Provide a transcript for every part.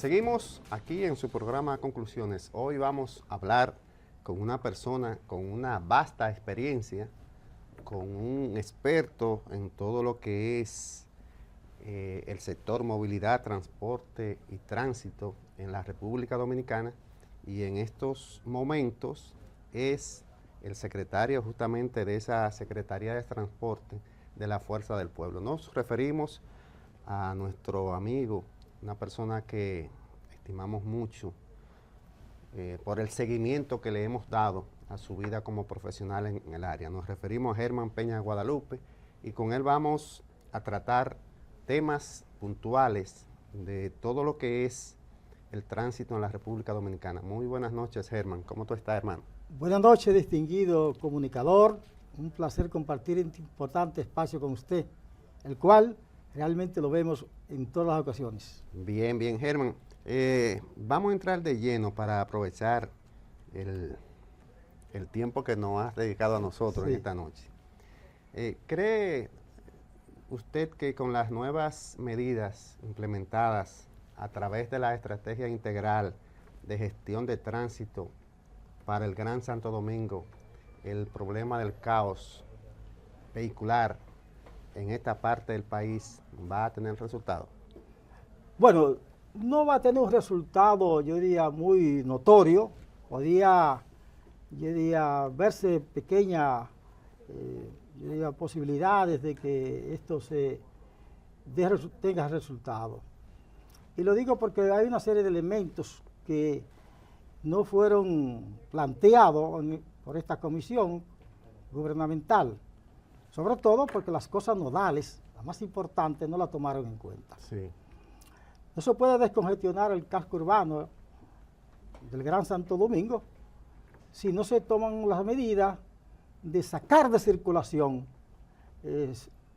Seguimos aquí en su programa Conclusiones. Hoy vamos a hablar con una persona con una vasta experiencia, con un experto en todo lo que es el sector movilidad, transporte y tránsito en la República Dominicana, y en estos momentos es el secretario justamente de esa Secretaría de Transporte de la Fuerza del Pueblo. Nos referimos a nuestro amigo, una persona que estimamos mucho por el seguimiento que le hemos dado a su vida como profesional en el área. Nos referimos a Germán Peña Guadalupe, y con él vamos a tratar temas puntuales de todo lo que es el tránsito en la República Dominicana. Muy buenas noches, Germán. ¿Cómo tú estás, hermano? Buenas noches, distinguido comunicador. Un placer compartir este importante espacio con usted, el cual realmente lo vemos en todas las ocasiones. Bien, bien, Germán. Vamos a entrar de lleno para aprovechar el tiempo que nos has dedicado a nosotros en esta noche. ¿Cree usted que con las nuevas medidas implementadas a través de la estrategia integral de gestión de tránsito para el Gran Santo Domingo, el problema del caos vehicular en esta parte del país va a tener resultado? Bueno, no va a tener un resultado, yo diría, muy notorio. Podría, yo diría, verse pequeñas posibilidades de que esto tenga resultado. Y lo digo porque hay una serie de elementos que no fueron planteados por esta comisión gubernamental, sobre todo porque las cosas nodales, las más importantes, no la tomaron en cuenta. Sí. Eso puede descongestionar el casco urbano del Gran Santo Domingo si no se toman las medidas de sacar de circulación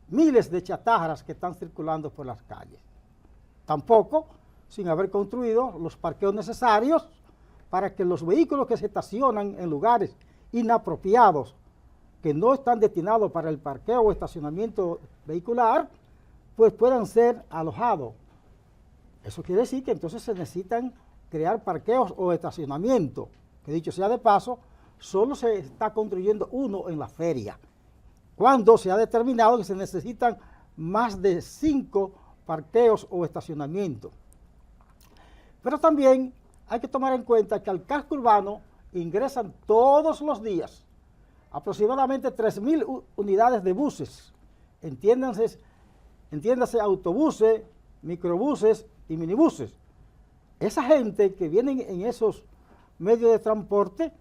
miles de chatarras que están circulando por las calles. Tampoco sin haber construido los parqueos necesarios para que los vehículos que se estacionan en lugares inapropiados, que no están destinados para el parqueo o estacionamiento vehicular, pues puedan ser alojados. Eso quiere decir que entonces se necesitan crear parqueos o estacionamientos, que dicho sea de paso, solo se está construyendo uno en la feria, cuando se ha determinado que se necesitan más de 5 parqueos o estacionamientos. Pero también hay que tomar en cuenta que al casco urbano ingresan todos los días aproximadamente 3.000 unidades de buses, entiéndase autobuses, microbuses y minibuses. Esa gente que vienen en esos medios de transporte,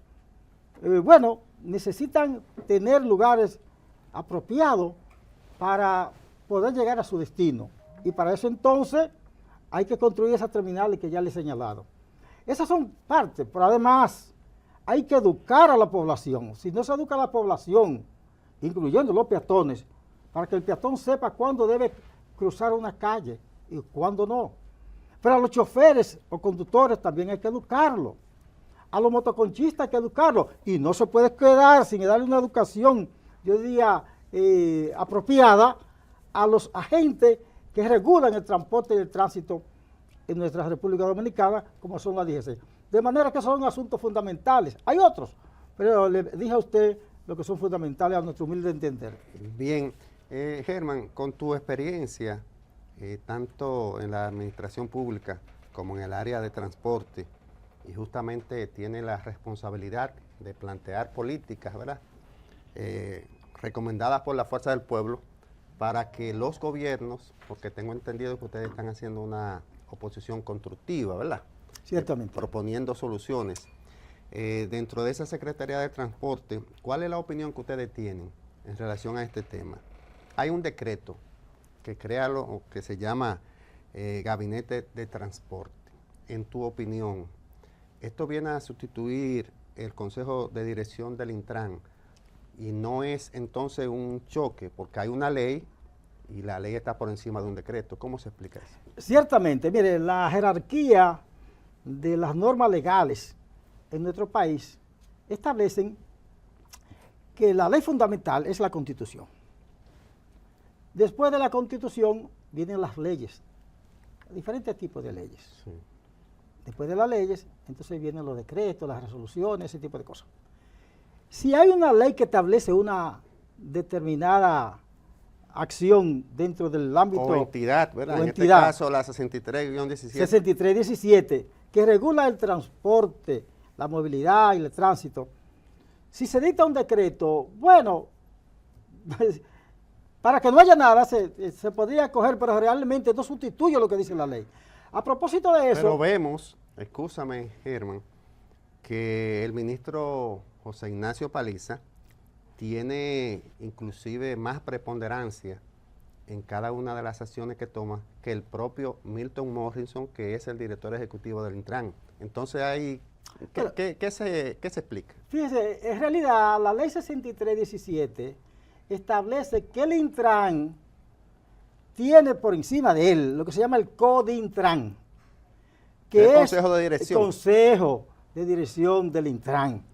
necesitan tener lugares apropiados para poder llegar a su destino. Y para eso entonces hay que construir esas terminales que ya les he señalado. Esas son partes, pero además hay que educar a la población. Si no se educa a la población, incluyendo los peatones, para que el peatón sepa cuándo debe cruzar una calle y cuándo no. Pero a los choferes o conductores también hay que educarlo. A los motoconchistas hay que educarlo. Y no se puede quedar sin darle una educación, yo diría, apropiada a los agentes que regulan el transporte y el tránsito en nuestra República Dominicana, como son la DGC. De manera que son asuntos fundamentales. Hay otros, pero le dije a usted lo que son fundamentales a nuestro humilde entender. Bien, Germán, con tu experiencia, tanto en la administración pública como en el área de transporte, y justamente tiene la responsabilidad de plantear políticas, ¿verdad?, recomendadas por la Fuerza del Pueblo, para que los gobiernos, porque tengo entendido que ustedes están haciendo una oposición constructiva, ¿verdad?, Ciertamente. proponiendo soluciones. Dentro de esa Secretaría de Transporte, ¿cuál es la opinión que ustedes tienen en relación a este tema? Hay un decreto que crea lo que se llama Gabinete de Transporte. En tu opinión, ¿esto viene a sustituir el Consejo de Dirección del Intran y no es entonces un choque? Porque hay una ley y la ley está por encima de un decreto. ¿Cómo se explica eso? Ciertamente, mire, la jerarquía de las normas legales en nuestro país establecen que la ley fundamental es la Constitución. Después de la Constitución vienen las leyes, diferentes tipos de leyes. Sí. Después de las leyes, entonces vienen los decretos, las resoluciones, ese tipo de cosas. Si hay una ley que establece una determinada acción dentro del ámbito... O entidad, ¿verdad? O en entidad, este caso, la 63-17. 63-17, que regula el transporte, la movilidad y el tránsito. Si se dicta un decreto, bueno, para que no haya nada, se podría coger, pero realmente no sustituye lo que dice la ley. A propósito de eso... Pero vemos, escúchame, Germán, que el ministro José Ignacio Paliza tiene inclusive más preponderancia en cada una de las acciones que toma que el propio Milton Morrison, que es el director ejecutivo del Intran. Entonces, ¿qué se explica? Fíjese, en realidad la ley 63-17 establece que el Intran tiene por encima de él lo que se llama el CODINTRAN, que el es Consejo de Dirección. El Consejo de Dirección del Intran.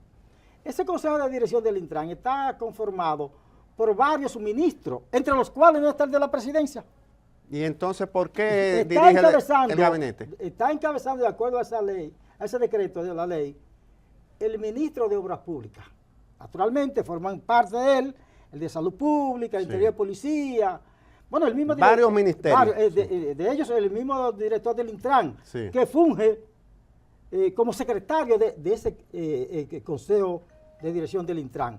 Ese Consejo de Dirección del Intran está conformado por varios ministros, entre los cuales no está el de la presidencia. ¿Y entonces por qué dirige el gabinete? Está encabezando, de acuerdo a esa ley, a ese decreto de la ley, el ministro de Obras Públicas. Naturalmente forman parte de él el de Salud Pública, el Interior de Policía, bueno, el mismo varios ministerios. De ellos el mismo director del Intran, sí, que funge como secretario de ese Consejo de Dirección del Intran,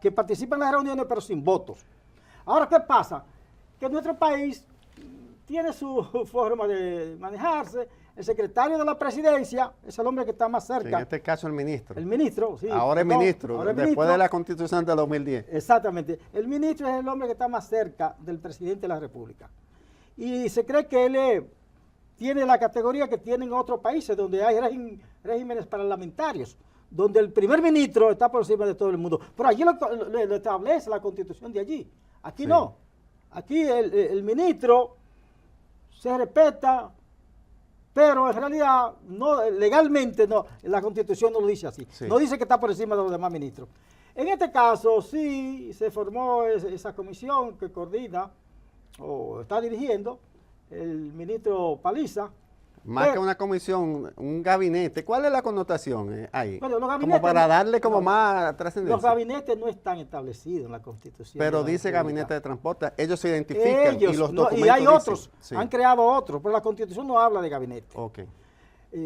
que participa en las reuniones pero sin votos. Ahora, ¿qué pasa? Que nuestro país tiene su forma de manejarse. El secretario de la presidencia es el hombre que está más cerca. Sí, en este caso el ministro. El ministro, sí. Ahora es ministro, después de la Constitución de 2010. Exactamente. El ministro es el hombre que está más cerca del presidente de la República. Y se cree que él tiene la categoría que tienen otros países, donde hay regímenes parlamentarios, donde el primer ministro está por encima de todo el mundo. Pero allí lo establece la Constitución de allí. Aquí sí, no. Aquí el ministro se respeta, pero en realidad no, legalmente no, la Constitución no lo dice así. Sí. No dice que está por encima de los demás ministros. En este caso sí se formó esa comisión que coordina o está dirigiendo el ministro Paliza. Más que una comisión, un gabinete. ¿Cuál es la connotación ahí? Bueno, los gabinetes, como para darle como más trascendencia. Los gabinetes no están establecidos en la Constitución. Pero dice gabinete de transporte. Ellos se identifican y los documentos y hay otros, sí, han creado otros, pero la Constitución no habla de gabinete. Okay.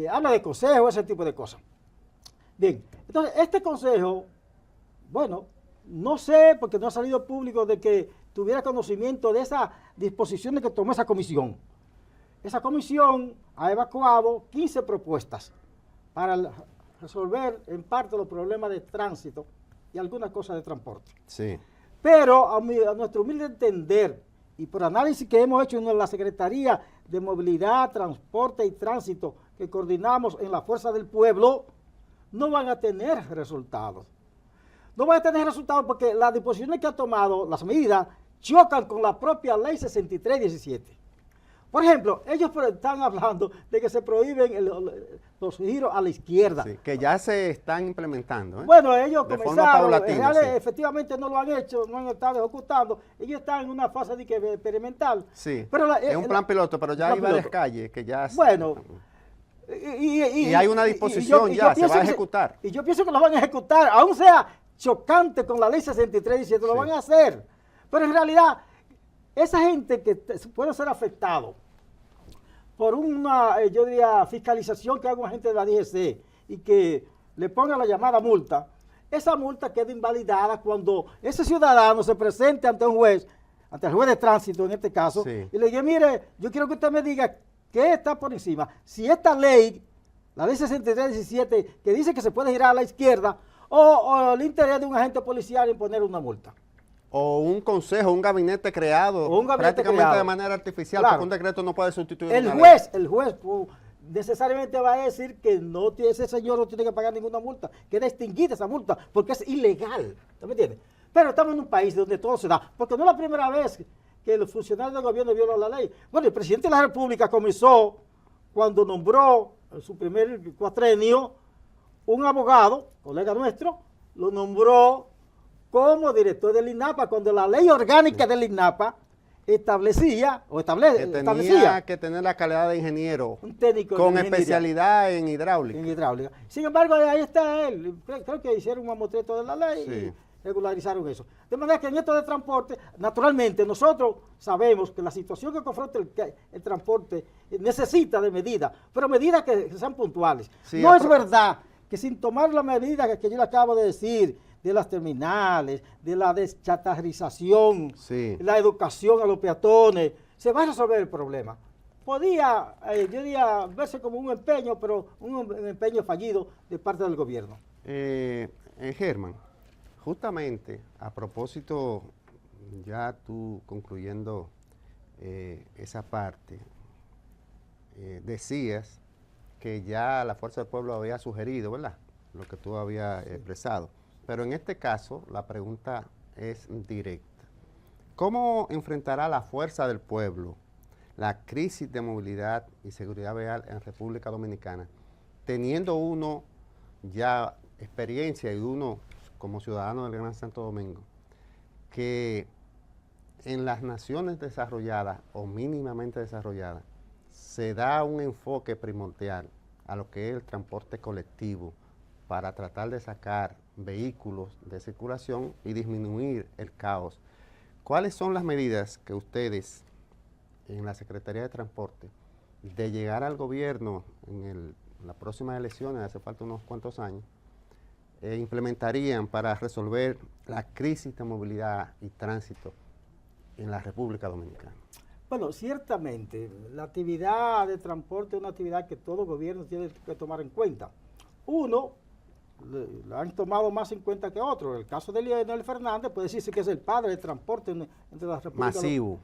Habla de consejo, ese tipo de cosas. Bien, entonces este consejo, bueno, no sé, porque no ha salido público de que tuviera conocimiento de esas disposiciones que tomó esa comisión. Esa comisión ha evacuado 15 propuestas para resolver en parte los problemas de tránsito y algunas cosas de transporte. Sí. Pero a nuestro humilde entender y por análisis que hemos hecho en la Secretaría de Movilidad, Transporte y Tránsito que coordinamos en la Fuerza del Pueblo, no van a tener resultados. No van a tener resultados porque las disposiciones que ha tomado, las medidas, chocan con la propia ley 63-17. Por ejemplo, ellos están hablando de que se prohíben los giros a la izquierda. Sí, que ya se están implementando. Bueno, ellos comenzaron, sí, efectivamente no lo han hecho, no han estado ejecutando. Ellos están en una fase de experimental. Sí, pero es un plan piloto, pero ya hay varias calles que ya... Bueno, y hay una disposición se va a ejecutar. Y yo pienso que lo van a ejecutar, aún sea chocante con la ley 63-17, lo van a hacer. Pero en realidad, esa gente que puede ser afectado por una, yo diría, fiscalización que haga un agente de la DGC y que le ponga la llamada multa, esa multa queda invalidada cuando ese ciudadano se presente ante un juez, ante el juez de tránsito en este caso, sí, y le diga, mire, yo quiero que usted me diga qué está por encima. Si esta ley, la ley 63-17, que dice que se puede girar a la izquierda, o el interés de un agente policial en poner una multa. O un consejo, un gabinete creado prácticamente de manera artificial, claro, porque un decreto no puede sustituir el juez necesariamente va a decir que no tiene, ese señor no tiene que pagar ninguna multa, queda extinguida esa multa, porque es ilegal, ¿me entiendes? Pero estamos en un país donde todo se da, porque no es la primera vez que los funcionarios del gobierno violan la ley. Bueno, el presidente de la República comenzó cuando nombró en su primer cuatrenio un abogado, colega nuestro, lo nombró como director del INAPA, cuando la ley orgánica del INAPA establecía, que tenía que tener la calidad de ingeniero un técnico con de especialidad en hidráulica. en hidráulica. Sin embargo, ahí está él. Creo que hicieron un mamotreto de la ley Sí. y regularizaron eso. De manera que en esto de transporte, naturalmente, nosotros sabemos que la situación que confronta el transporte necesita de medidas, pero medidas que sean puntuales. Sí, No es verdad que sin tomar las medidas que yo le acabo de decir, de las terminales, de la deschatarrización, Sí. la educación a los peatones, se va a resolver el problema. Podía, yo diría, verse como un empeño, pero un empeño fallido de parte del gobierno. Germán, justamente a propósito, ya tú concluyendo esa parte, decías que ya la Fuerza del Pueblo había sugerido, ¿verdad?, lo que tú habías expresado. Pero en este caso, la pregunta es directa. ¿Cómo enfrentará la Fuerza del Pueblo la crisis de movilidad y seguridad vial en República Dominicana, teniendo uno ya experiencia y uno como ciudadano del Gran Santo Domingo, que en las naciones desarrolladas o mínimamente desarrolladas se da un enfoque primordial a lo que es el transporte colectivo para tratar de sacar vehículos de circulación y disminuir el caos? ¿Cuáles son las medidas que ustedes en la Secretaría de Transporte, de llegar al gobierno en las próximas elecciones, hace falta unos cuantos años, implementarían para resolver la crisis de movilidad y tránsito en la República Dominicana? Bueno, ciertamente, la actividad de transporte es una actividad que todo gobierno tiene que tomar en cuenta. Uno, la han tomado más en cuenta que otro. En el caso de Leonel Fernández, puede decirse que es el padre del transporte entre las repúblicas. Masivo,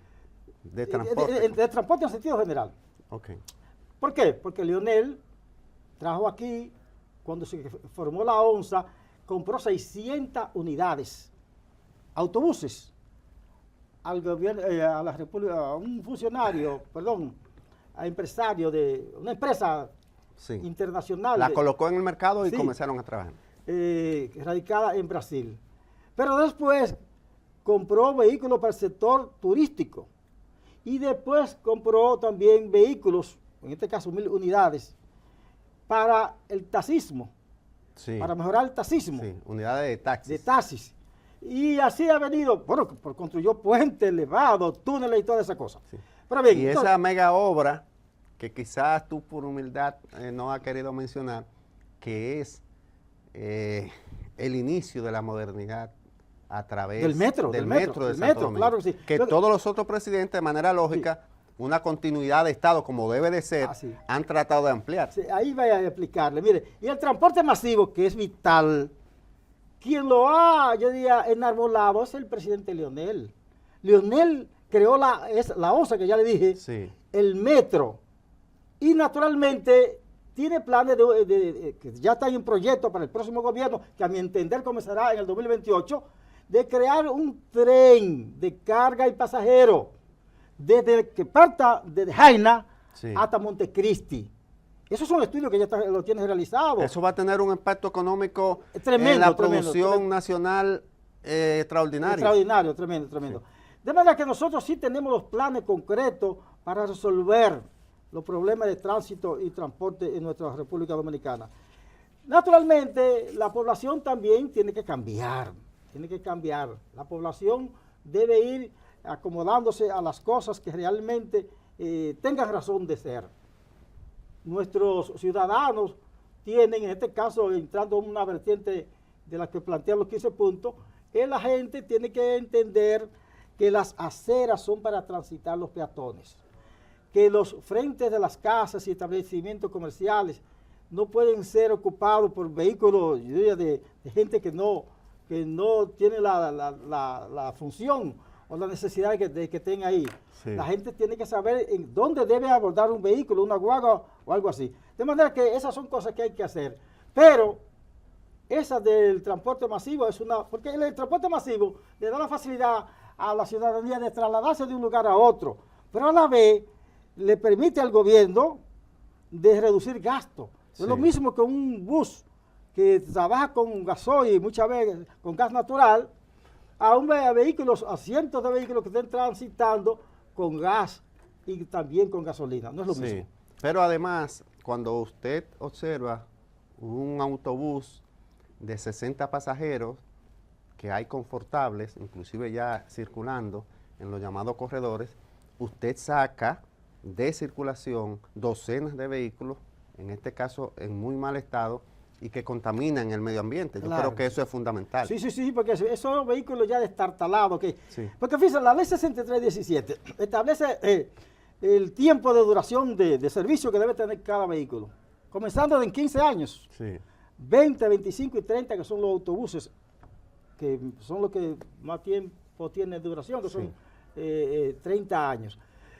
de transporte. De transporte en sentido general. Okay. ¿Por qué? Porque Leonel trajo aquí, cuando se formó la ONSA, compró 600 unidades, autobuses, al gobierno, a la República, a un funcionario, perdón, a empresario de una empresa internacional. La colocó en el mercado y sí, comenzaron a trabajar. Radicada en Brasil. Pero después compró vehículos para el sector turístico y después compró también vehículos, en este caso 1000 unidades, para el taxismo, sí, para mejorar el taxismo. Sí, unidades de taxis. De taxis. Y así ha venido, bueno, construyó puentes elevados, túneles y toda esa cosa. Sí. Pero bien, y entonces, esa mega obra que quizás tú por humildad no has querido mencionar, que es el inicio de la modernidad a través del metro de Santo Domingo, claro que sí. Que todos los otros presidentes, de manera lógica, sí, una continuidad de Estado como debe de ser, han tratado de ampliar. Sí, ahí voy a explicarle. Mire, y el transporte masivo, que es vital, quien lo ha, yo diría, enarbolado es el presidente Leonel. Leonel creó la ONSA, que ya le dije, sí, el metro, y naturalmente tiene planes que ya están en proyecto para el próximo gobierno, que a mi entender comenzará en el 2028, de crear un tren de carga y pasajero, desde que parta desde Jaina, sí, hasta Montecristi. Esos son estudios que ya lo tienen realizado. Eso va a tener un impacto económico tremendo, en la producción nacional extraordinario. Extraordinario, tremendo. Sí. De manera que nosotros sí tenemos los planes concretos para resolver los problemas de tránsito y transporte en nuestra República Dominicana. Naturalmente, la población también tiene que cambiar. La población debe ir acomodándose a las cosas que realmente tengan razón de ser. Nuestros ciudadanos tienen, en este caso, entrando en una vertiente de la que plantean los 15 puntos, que la gente tiene que entender que las aceras son para transitar los peatones, que los frentes de las casas y establecimientos comerciales no pueden ser ocupados por vehículos, yo diría, de gente que no tiene la función o la necesidad de que estén ahí. Sí. La gente tiene que saber en dónde debe abordar un vehículo, una guagua o algo así. De manera que esas son cosas que hay que hacer. Pero esa del transporte masivo es porque el transporte masivo le da la facilidad a la ciudadanía de trasladarse de un lugar a otro, pero a la vez le permite al gobierno de reducir gastos. Sí. Es lo mismo que un bus que trabaja con gasoil y muchas veces con gas natural, a cientos de vehículos que estén transitando con gas y también con gasolina, no es lo Sí, mismo. pero además, cuando usted observa un autobús de 60 pasajeros que hay confortables, inclusive ya circulando en los llamados corredores, usted saca de circulación docenas de vehículos, en este caso en muy mal estado, y que contaminan el medio ambiente. Yo Claro. creo que eso es fundamental. Sí, porque esos vehículos ya destartalados. Sí. Porque fíjense, la ley 6317 establece el tiempo de duración de servicio que debe tener cada vehículo, comenzando en 15 años, Sí. 20, 25 y 30, que son los autobuses, que son los que más tiempo tienen de duración, que Sí. son 30 años.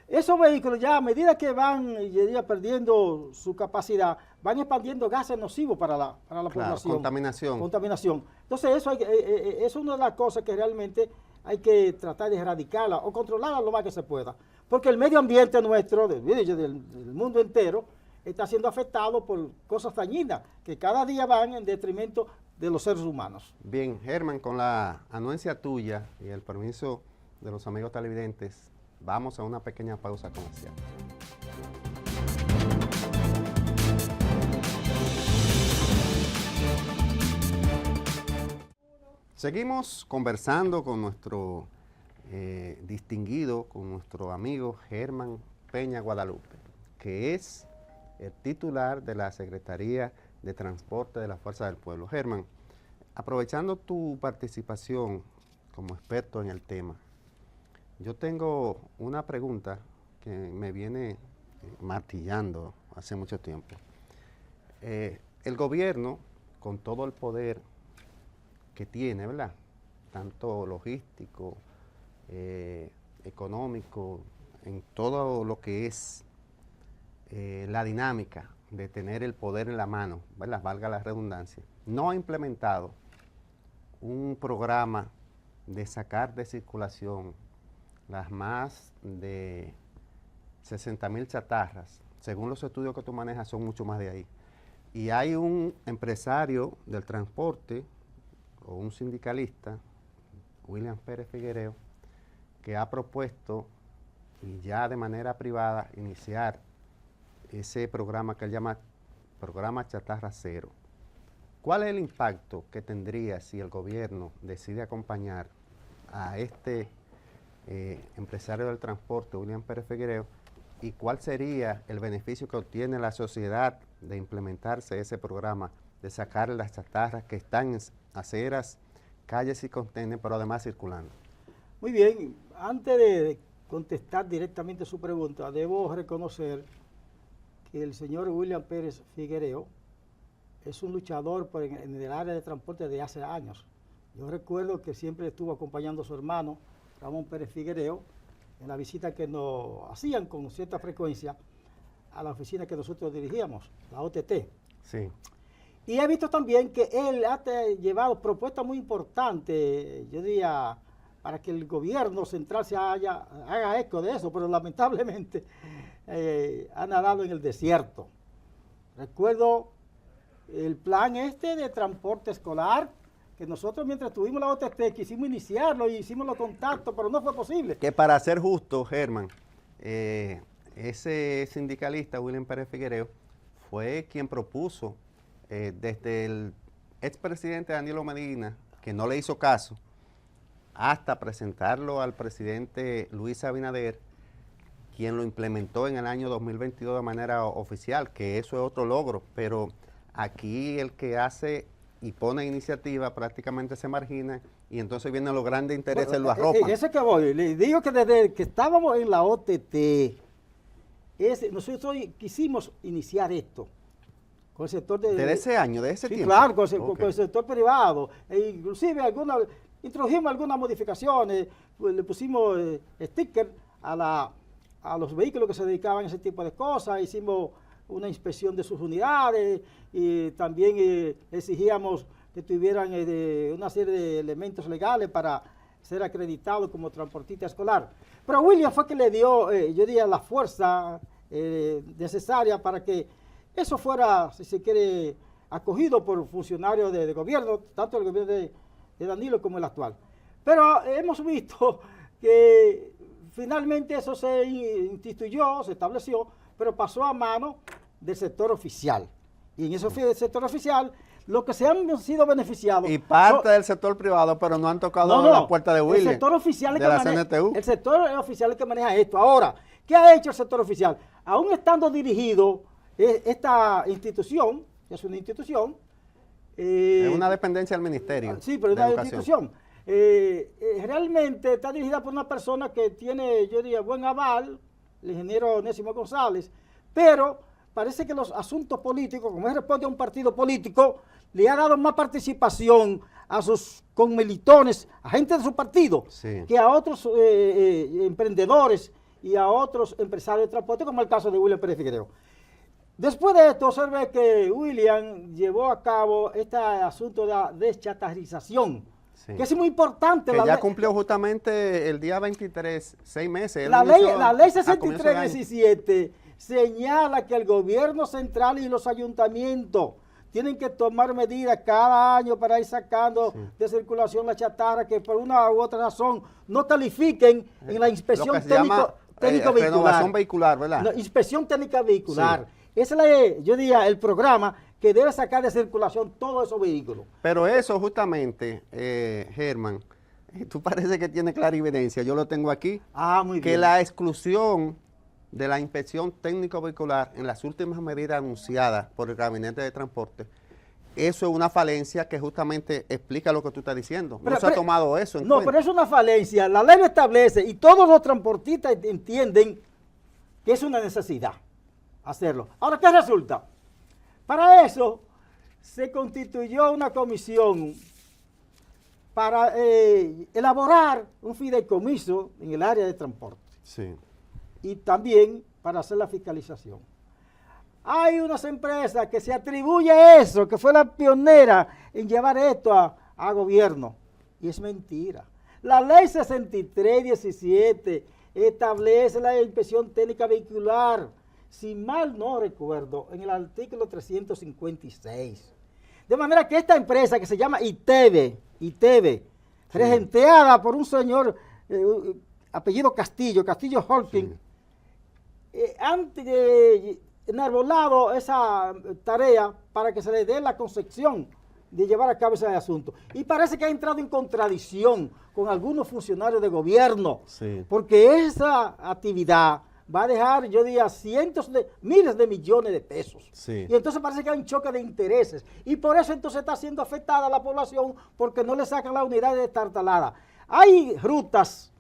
Esos vehículos ya a medida que van ya perdiendo su capacidad, van expandiendo gases nocivos para la población. Contaminación. Contaminación. Entonces eso es una de las cosas que realmente hay que tratar de erradicarla o controlarla lo más que se pueda. Porque el medio ambiente nuestro, del mundo entero, está siendo afectado por cosas dañinas que cada día van en detrimento de los seres humanos. Bien, Germán, con la anuencia tuya y el permiso de los amigos televidentes, vamos a una pequeña pausa comercial. Seguimos conversando con nuestro distinguido, con nuestro amigo Germán Peña Guadalupe, que es el titular de la Secretaría de Transporte de la Fuerza del Pueblo. Germán, aprovechando tu participación como experto en el tema, yo tengo una pregunta que me viene martillando hace mucho tiempo. El gobierno, con todo el poder que tiene, ¿verdad?, tanto logístico, económico, en todo lo que es la dinámica de tener el poder en la mano, ¿verdad?, valga la redundancia, no ha implementado un programa de sacar de circulación las más de 60,000 chatarras. Según los estudios que tú manejas, son mucho más de ahí. Y hay un empresario del transporte o un sindicalista, William Pérez Figuereo, que ha propuesto, y ya de manera privada, iniciar ese programa que él llama Programa Chatarra Cero. ¿Cuál es el impacto que tendría si el gobierno decide acompañar a este empresario del transporte, William Pérez Figuereo, y cuál sería el beneficio que obtiene la sociedad de implementarse ese programa, de sacar las chatarras que están en aceras, calles y contenes, pero además circulando? Muy bien, antes de contestar directamente su pregunta, debo reconocer que el señor William Pérez Figuereo es un luchador en el área de transporte de hace años. Yo recuerdo que siempre estuvo acompañando a su hermano, Ramón Pérez Figuereo, en la visita que nos hacían con cierta frecuencia a la oficina que nosotros dirigíamos, la OTT. Sí. Y he visto también que él ha llevado propuestas muy importantes, yo diría, para que el gobierno central haga eco de eso, pero lamentablemente ha nadado en el desierto. Recuerdo el plan de transporte escolar, que nosotros mientras tuvimos la OTT quisimos iniciarlo y hicimos los contactos, pero no fue posible. Que para ser justo, Germán, ese sindicalista, William Pérez Figuereo, fue quien propuso desde el expresidente Danilo Medina, que no le hizo caso, hasta presentarlo al presidente Luis Abinader, quien lo implementó en el año 2022 de manera oficial, que eso es otro logro, pero aquí el que hace y pone iniciativa prácticamente se margina y entonces vienen los grandes intereses, lo arropan. Ese que voy, le digo que desde que estábamos en la OTT, nosotros quisimos iniciar esto con el sector de... ¿Desde ese año, de ese sí, tiempo? Claro, con el sector privado. Inclusive introdujimos algunas modificaciones, pues, le pusimos sticker a los vehículos que se dedicaban a ese tipo de cosas, hicimos una inspección de sus unidades y también exigíamos que tuvieran una serie de elementos legales para ser acreditados como transportista escolar. Pero William fue que le dio, yo diría, la fuerza necesaria para que eso fuera, si se quiere, acogido por funcionarios de gobierno, tanto el gobierno de Danilo como el actual. Pero hemos visto que finalmente eso se instituyó, se estableció, pero pasó a mano del sector oficial. Y en ese sector oficial, los que se han sido beneficiados... Y parte del sector privado, pero no han tocado la puerta de William. El sector oficial de la CNTU. El sector oficial es el que maneja esto. Ahora, ¿qué ha hecho el sector oficial? Aún estando dirigido esta institución, que es una institución... es una dependencia del ministerio. Sí, pero es una institución. Realmente está dirigida por una persona que tiene, yo diría, buen aval, el ingeniero Onésimo González, pero parece que los asuntos políticos, como él responde a un partido político, le ha dado más participación a sus conmilitones, a gente de su partido, sí, que a otros emprendedores y a otros empresarios de transporte, como el caso de William Pérez Figueiredo. Después de esto, observe que William llevó a cabo este asunto de la deschatarrización, sí, que es muy importante. Que ya cumplió justamente el día 23, 6 meses. La ley 6317 señala que el gobierno central y los ayuntamientos tienen que tomar medidas cada año para ir sacando, sí, de circulación la chatarra que por una u otra razón no califiquen en la inspección técnico vehicular. Renovación vehicular, ¿verdad? No, inspección técnica vehicular. Sí. Ese es, yo diría, el programa que debe sacar de circulación todos esos vehículos. Pero eso justamente, Germán, tú parece que tienes clarividencia, yo lo tengo aquí. Muy bien. Que la exclusión de la inspección técnico vehicular en las últimas medidas anunciadas por el Gabinete de Transporte, eso es una falencia que justamente explica lo que tú estás diciendo. No se ha tomado eso en cuenta. Pero es una falencia, la ley lo establece y todos los transportistas entienden que es una necesidad hacerlo. Ahora, ¿qué resulta? Para eso se constituyó una comisión para elaborar un fideicomiso en el área de transporte. Sí. Y también para hacer la fiscalización. Hay unas empresas que se atribuye eso, que fue la pionera en llevar esto a gobierno. Y es mentira. La ley 6317 establece la inspección técnica vehicular, si mal no recuerdo, en el artículo 356. De manera que esta empresa que se llama ITEVE, sí, regenteada por un señor apellido Castillo Holkin, sí, han enarbolado esa tarea para que se le dé la concepción de llevar a cabo ese asunto. Y parece que ha entrado en contradicción con algunos funcionarios de gobierno, sí, porque esa actividad va a dejar, yo diría, miles de millones de pesos. Sí. Y entonces parece que hay un choque de intereses. Y por eso entonces está siendo afectada la población porque no le sacan la unidad destartalada. Hay rutas,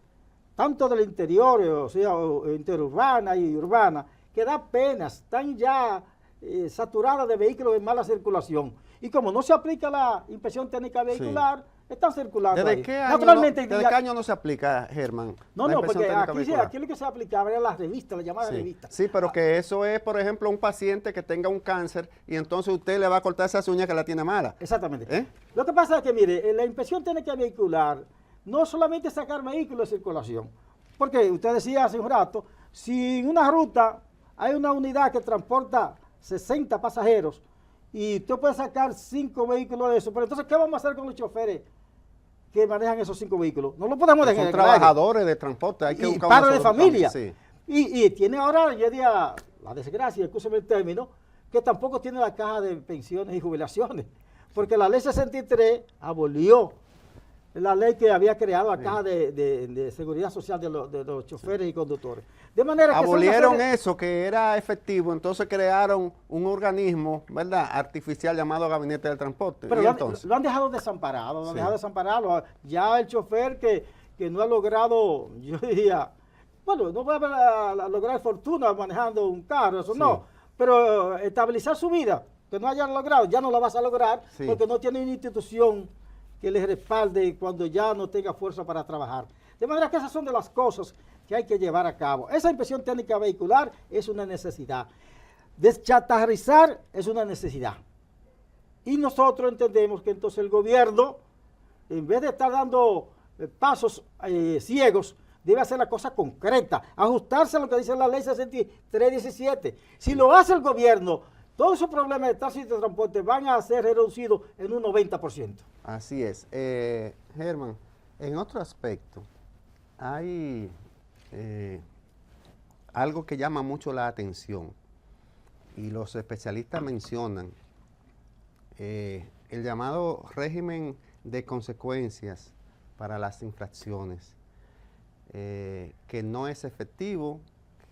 tanto del interior, o sea, interurbana y urbana, que da penas, están ya saturadas de vehículos en mala circulación. Y como no se aplica la inspección técnica vecular, sí, están circulando ¿Desde ahí. qué año, Naturalmente, ¿desde qué año no se aplica, Germán? No, porque aquí lo que se aplicaba era la revista, la llamada revista. Sí, pero que eso es, por ejemplo, un paciente que tenga un cáncer y entonces usted le va a cortar esas uñas que la tiene mala. Exactamente. Lo que pasa es que, mire, la inspección técnica vehicular no solamente es sacar vehículos de circulación, porque usted decía hace un rato, si en una ruta hay una unidad que transporta 60 pasajeros y usted puede sacar 5 vehículos de eso, pero entonces, ¿qué vamos a hacer con los choferes que manejan esos 5 vehículos? No lo podemos dejar. Son trabajadores de transporte, hay que buscar padres de familia. Sí. Y tiene ahora, yo diría, la desgracia, escúcheme el término, que tampoco tiene la caja de pensiones y jubilaciones, porque la ley 63 abolió la ley que había creado la caja de seguridad social de los choferes y conductores. De manera que abolieron eso que era efectivo, entonces crearon un organismo, ¿verdad?, artificial llamado Gabinete del Transporte. Pero lo han dejado desamparado, Ya el chofer que no ha logrado, yo diría, bueno, no va a lograr fortuna manejando un carro, eso no, pero estabilizar su vida, que no haya logrado, ya no la vas a lograr porque no tiene una institución que les respalde cuando ya no tenga fuerza para trabajar. De manera que esas son de las cosas que hay que llevar a cabo. Esa inspección técnica vehicular es una necesidad. Deschatarrizar es una necesidad. Y nosotros entendemos que entonces el gobierno, en vez de estar dando pasos ciegos, debe hacer la cosa concreta, ajustarse a lo que dice la ley 6317. Si lo hace el gobierno, todos esos problemas de tránsito y de transporte van a ser reducidos en un 90%. Así es. Germán, en otro aspecto, hay algo que llama mucho la atención y los especialistas mencionan el llamado régimen de consecuencias para las infracciones, que no es efectivo,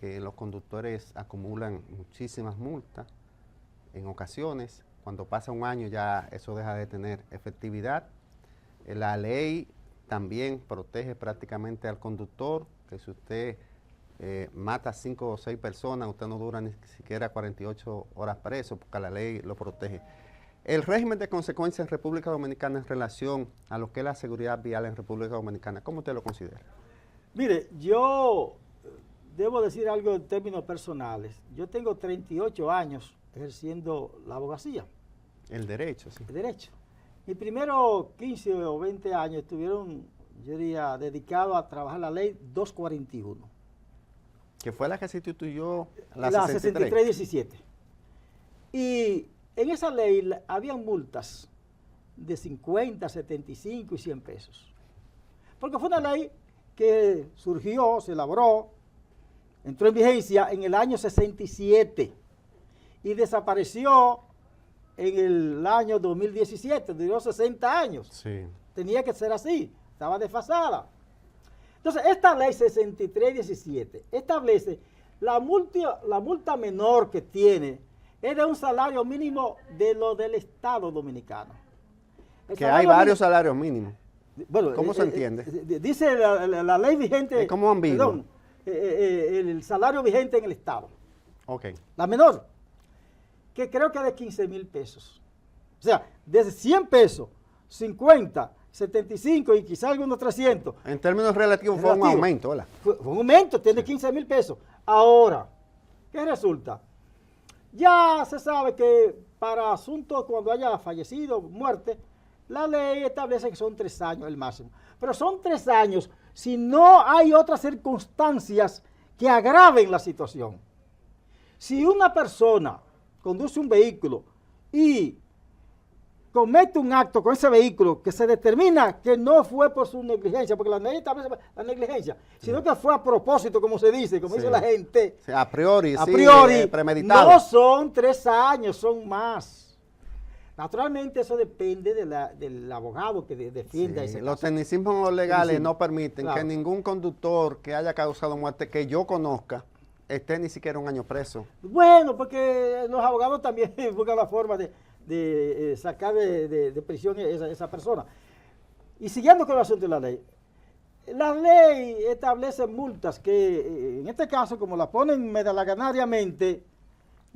que los conductores acumulan muchísimas multas en ocasiones. Cuando pasa un año ya eso deja de tener efectividad. La ley también protege prácticamente al conductor, que si usted mata a 5 o 6 personas, usted no dura ni siquiera 48 horas preso, porque la ley lo protege. El régimen de consecuencias en República Dominicana en relación a lo que es la seguridad vial en República Dominicana, ¿cómo usted lo considera? Mire, yo debo decir algo en términos personales. Yo tengo 38 años ejerciendo la abogacía. El derecho, sí. El derecho. Mis primeros 15 o 20 años estuvieron, yo diría, dedicados a trabajar la ley 241. Que fue la que sustituyó la 6317. Y en esa ley había multas de 50, 75 y 100 pesos. Porque fue una ley que surgió, se elaboró, entró en vigencia en el año 67 y desapareció en el año 2017, duró 60 años. Sí. Tenía que ser así, estaba desfasada. Entonces, esta ley 6317 establece la multa menor que tiene es de un salario mínimo de lo del Estado Dominicano. Que hay varios salarios mínimos. Bueno, ¿Cómo se entiende? Dice la ley vigente. ¿Cómo ambiguo? Perdón, el salario vigente en el Estado. Ok. La menor, que creo que es de 15,000 pesos. O sea, desde 100 pesos, 50, 75 y quizás algunos 300. En términos relativos fue un aumento, ¿verdad? Fue un aumento, tiene 15,000 pesos. Ahora, ¿qué resulta? Ya se sabe que para asuntos cuando haya fallecido, muerte, la ley establece que son 3 años el máximo. Pero son 3 años si no hay otras circunstancias que agraven la situación. Si una persona conduce un vehículo y comete un acto con ese vehículo que se determina que no fue por su negligencia, porque la ley establece la negligencia, sino que fue a propósito, como se dice, como dice la gente. Sí, a priori, premeditado. No son 3 años, son más. Naturalmente eso depende del abogado que defienda ese caso. Los tecnicismos legales no permiten que ningún conductor que haya causado muerte que yo conozca esté ni siquiera un año preso. Bueno, porque los abogados también buscan la forma de sacar de prisión a esa persona. Y siguiendo con el asunto de la ley establece multas que en este caso, como la ponen medalaganariamente,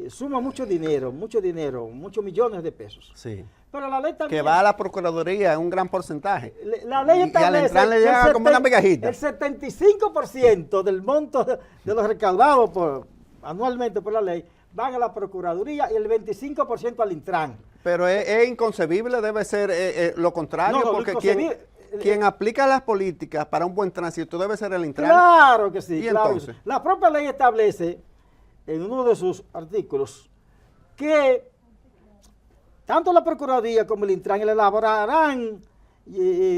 suma muchos muchos millones de pesos. Sí. Pero la ley también... Que va a la Procuraduría en un gran porcentaje. La ley establece... Y al entrar le llega como una migajita. El 75% del monto de los recaudados anualmente por la ley van a la Procuraduría y el 25% al Intran. Pero es inconcebible, debe ser lo contrario, No, porque quien aplica las políticas para un buen tránsito debe ser el Intran. Claro que sí. ¿Y claro entonces? Que sí. La propia ley establece en uno de sus artículos que tanto la Procuraduría como el Intran elaborarán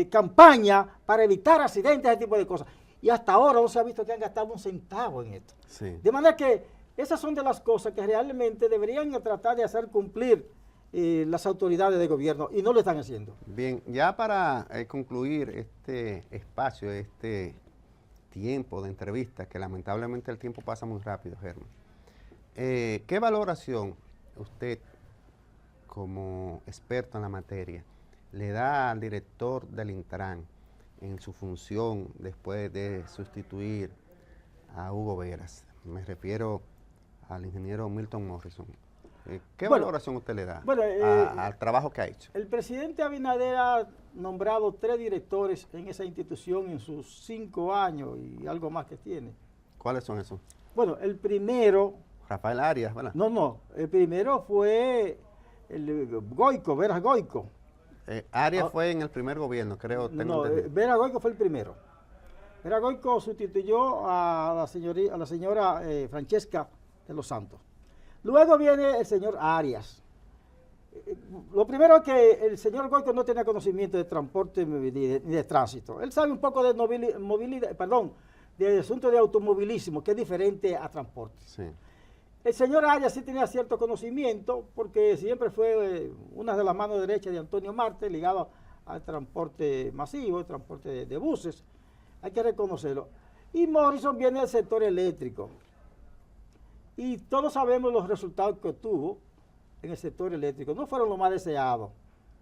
campaña para evitar accidentes, ese tipo de cosas. Y hasta ahora no se ha visto que han gastado un centavo en esto. Sí. De manera que esas son de las cosas que realmente deberían tratar de hacer cumplir las autoridades de gobierno y no lo están haciendo. Bien, ya para concluir este espacio, este tiempo de entrevista, que lamentablemente el tiempo pasa muy rápido, Germán. ¿Qué valoración usted, como experto en la materia, le da al director del Intran en su función después de sustituir a Hugo Veras? Me refiero al ingeniero Milton Morrison. ¿Qué valoración usted le da al trabajo que ha hecho? El presidente Abinader ha nombrado 3 directores en esa institución en sus 5 años y algo más que tiene. ¿Cuáles son esos? Bueno, el primero... Rafael Arias, ¿verdad? No, el primero fue el Goico, Veras Goico. Arias fue en el primer gobierno, creo. Veras Goico fue el primero. Veras Goico sustituyó a la señora Francesca de los Santos. Luego viene el señor Arias. Lo primero es que el señor Goico no tenía conocimiento de transporte ni de tránsito. Él sabe un poco de movilidad, del asunto de automovilismo, que es diferente a transporte. Sí. El señor Arias sí tenía cierto conocimiento, porque siempre fue una de las manos derechas de Antonio Marte, ligado al transporte masivo, el transporte de buses, hay que reconocerlo. Y Morrison viene del sector eléctrico. Y todos sabemos los resultados que tuvo en el sector eléctrico. No fueron los más deseados.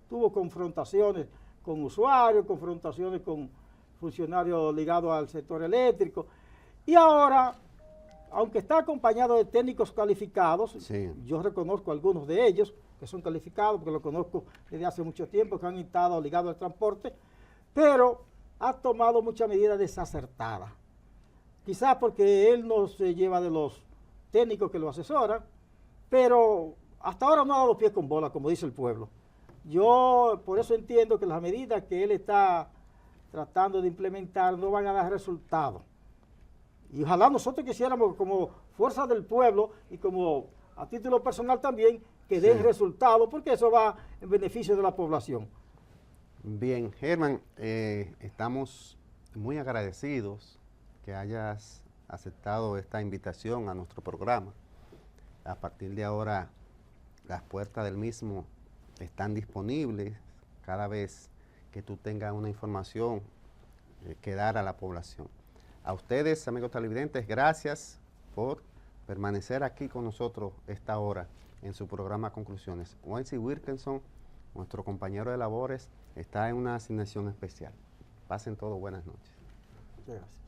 Tuvo confrontaciones con usuarios, confrontaciones con funcionarios ligados al sector eléctrico. Y ahora, aunque está acompañado de técnicos calificados, sí, yo reconozco algunos de ellos que son calificados, porque los conozco desde hace mucho tiempo, que han estado ligados al transporte, pero ha tomado muchas medidas desacertadas. Quizás porque él no se lleva de los técnicos que lo asesoran, pero hasta ahora no ha dado pie con bola, como dice el pueblo. Yo por eso entiendo que las medidas que él está tratando de implementar no van a dar resultados. Y ojalá nosotros quisiéramos, como fuerza del pueblo y como a título personal también, que den resultados, porque eso va en beneficio de la población. Bien, Germán, estamos muy agradecidos que hayas aceptado esta invitación a nuestro programa. A partir de ahora, las puertas del mismo están disponibles cada vez que tú tengas una información que dar a la población. A ustedes, amigos televidentes, gracias por permanecer aquí con nosotros esta hora en su programa Conclusiones. Wency Wilkinson, nuestro compañero de labores, está en una asignación especial. Pasen todos buenas noches. Muchas gracias.